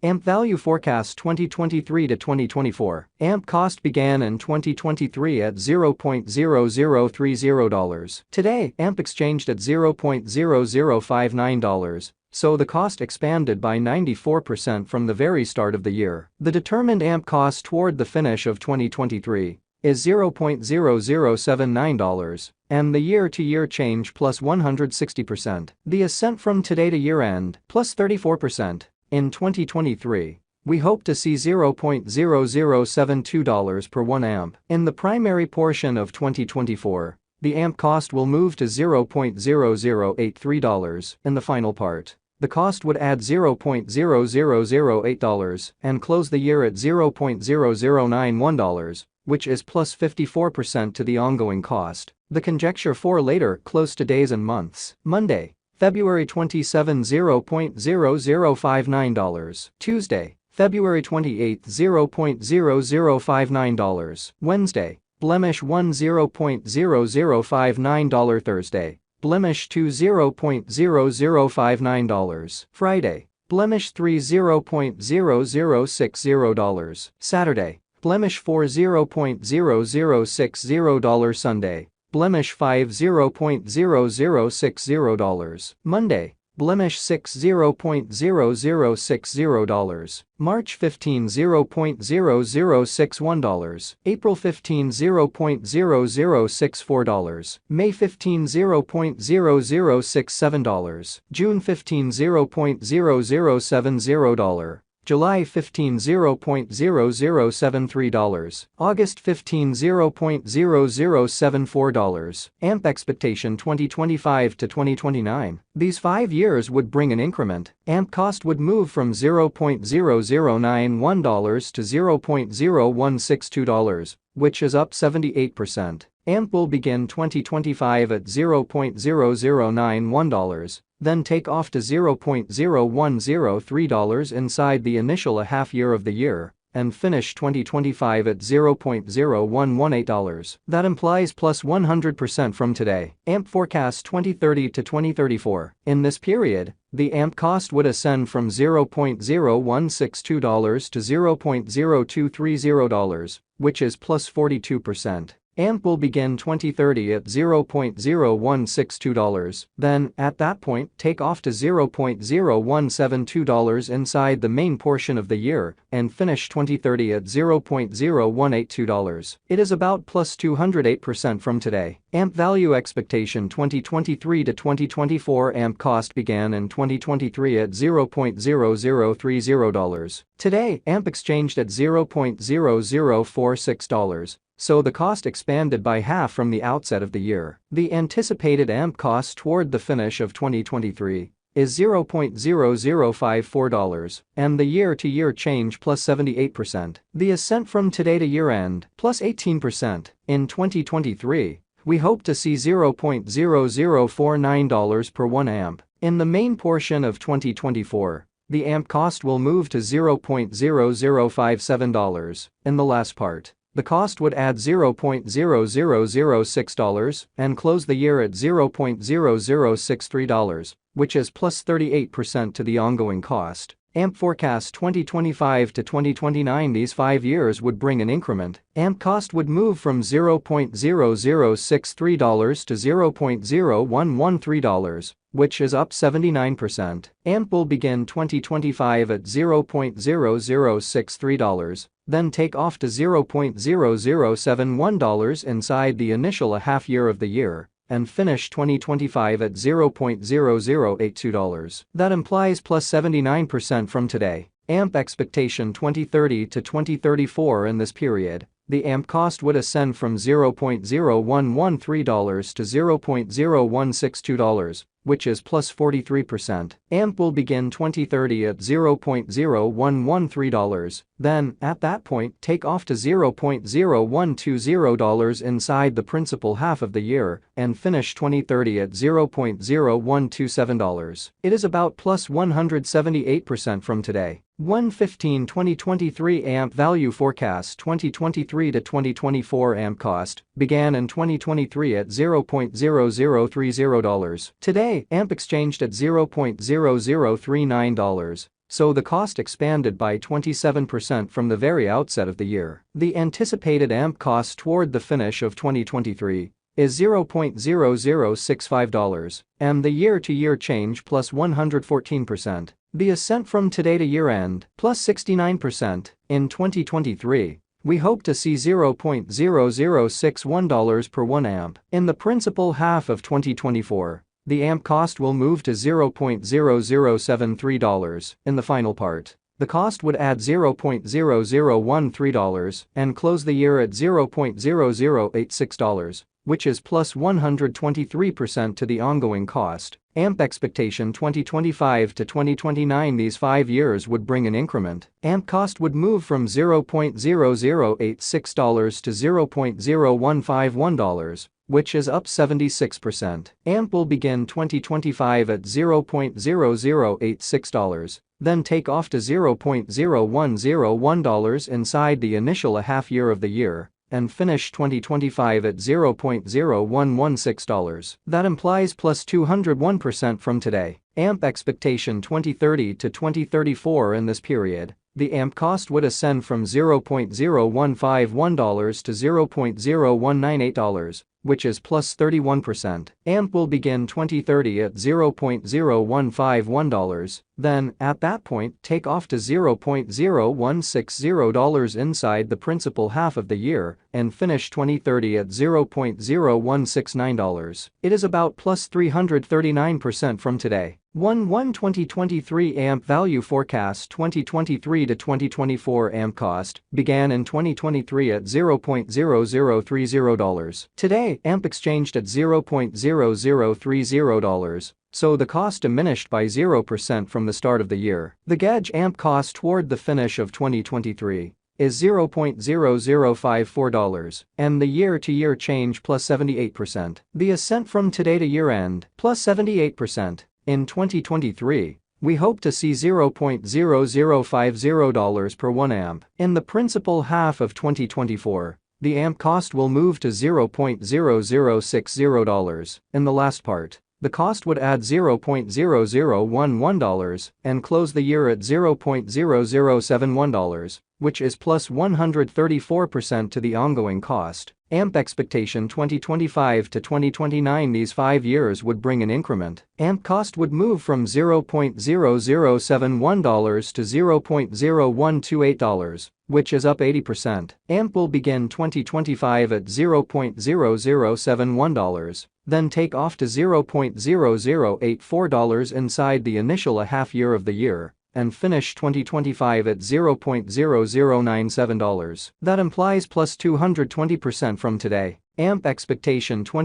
AMP value forecast 2023 to 2024. AMP cost began in 2023 at $0.0030. Today, AMP exchanged at $0.0059. So the cost expanded by 94% from the very start of the year. The determined AMP cost toward the finish of 2023 is $0.0079, and the year-to-year change plus 160%. The ascent from today to year-end plus 34%. In 2023, we hope to see $0.0072 per 1 AMP. In the primary portion of 2024, the AMP cost will move to $0.0083 in the final part. The cost would add $0.0008 and close the year at $0.0091, which is plus 54% to the ongoing cost. The conjecture for later close to days and months. Monday, February 27, $0.0059. Tuesday, February 28, $0.0059. Wednesday, blemish 1, $0.0059. Thursday, blemish 2, $0.0059. Friday, blemish 3, $0.0060. Saturday, blemish 4, $0.0060. Sunday, blemish 5, $0.0060. Monday, blemish 6, $0.0060. March 15, $0.0061. April 15, $0.0064. May 15, $0.0067. June 15, $0.0070. July 15, $0.0073. August 15, $0.0074. AMP expectation 2025 to 2029. These 5 years would bring an increment. AMP cost would move from $0.0091 to $0.0162, which is up 78%. AMP will begin 2025 at $0.0091, then take off to $0.0103 inside the initial half year of the year, and finish 2025 at $0.0118. That implies plus 100% from today. AMP forecast 2030 to 2034. In this period, the AMP cost would ascend from $0.0162 to $0.0230, which is plus 42%. AMP will begin 2030 at $0.0162, then, at that point, take off to $0.0172 inside the main portion of the year, and finish 2030 at $0.0182. It is about plus 208% from today. AMP value expectation 2023 to 2024. AMP cost began in 2023 at $0.0030. Today, AMP exchanged at $0.0046. So the cost expanded by half from the outset of the year. The anticipated AMP cost toward the finish of 2023 is $0.0054, and the year-to-year change plus 78%. The ascent from today to year-end plus 18%. In 2023, we hope to see $0.0049 per 1 AMP. In the main portion of 2024, the AMP cost will move to $0.0057 in the last part. The cost would add $0.0006 and close the year at $0.0063, which is plus 38% to the ongoing cost. AMP forecast 2025 to 2029. These 5 years would bring an increment. AMP cost would move from $0.0063 to $0.0113, which is up 79%. AMP will begin 2025 at $0.0063, then take off to $0.0071 inside the initial half year of the year, and finish 2025 at $0.0082. That implies plus 79% from today. AMP expectation 2030 to 2034. In this period, the AMP cost would ascend from $0.0113 to $0.0162, which is plus 43%. AMP will begin 2030 at $0.0113, then, at that point, take off to $0.0120 inside the principal half of the year, and finish 2030 at $0.0127. It is about plus 178% from today. 1/15/2023 AMP value forecast 2023 to 2024. AMP cost began in 2023 at $0.0030. Today, AMP exchanged at $0.0039, so the cost expanded by 27% from the very outset of the year. The anticipated AMP cost toward the finish of 2023 is $0.0065, and the year-to-year change plus 114%. The ascent from today to year-end plus 69%. In 2023, we hope to see $0.0061 per 1 amp. In the principal half of 2024, the AMP cost will move to $0.0073. In the final part, the cost would add $0.0013 and close the year at $0.0086, which is plus 123% to the ongoing cost. AMP expectation 2025 to 2029. These 5 years would bring an increment. AMP cost would move from $0.0086 to $0.0151, which is up 76%. AMP will begin 2025 at $0.0086, then take off to $0.0101 inside the initial half year of the year, and finish 2025 at $0.0116. That implies plus 201% from today. AMP expectation 2030 to 2034. In this period, the AMP cost would ascend from $0.0151 to $0.0198, which is plus 31%. AMP will begin 2030 at $0.0151, then, at that point, take off to $0.0160 inside the principal half of the year, and finish 2030 at $0.0169. It is about plus 339% from today. 2023 AMP value forecast 2023 to 2024 AMP cost began in 2023 at $0.0030. Today, AMP exchanged at $0.0030, so the cost diminished by 0% from the start of the year. The gauge AMP cost toward the finish of 2023 is $0.0054, and the year-to-year change plus 78%. The ascent from today to year-end plus 78%. In 2023, we hope to see $0.0050 per 1 amp. In the principal half of 2024, the AMP cost will move to $0.0060. In the last part, the cost would add $0.0011 and close the year at $0.0071, which is plus 134% to the ongoing cost. AMP expectation 2025 to 2029. These 5 years would bring an increment. AMP cost would move from $0.0071 to $0.0128, which is up 80%. AMP will begin 2025 at $0.0071, then take off to $0.0084 inside the initial half year of the year, and finish 2025 at $0.0097. That implies plus 220% from today. AMP expectation 20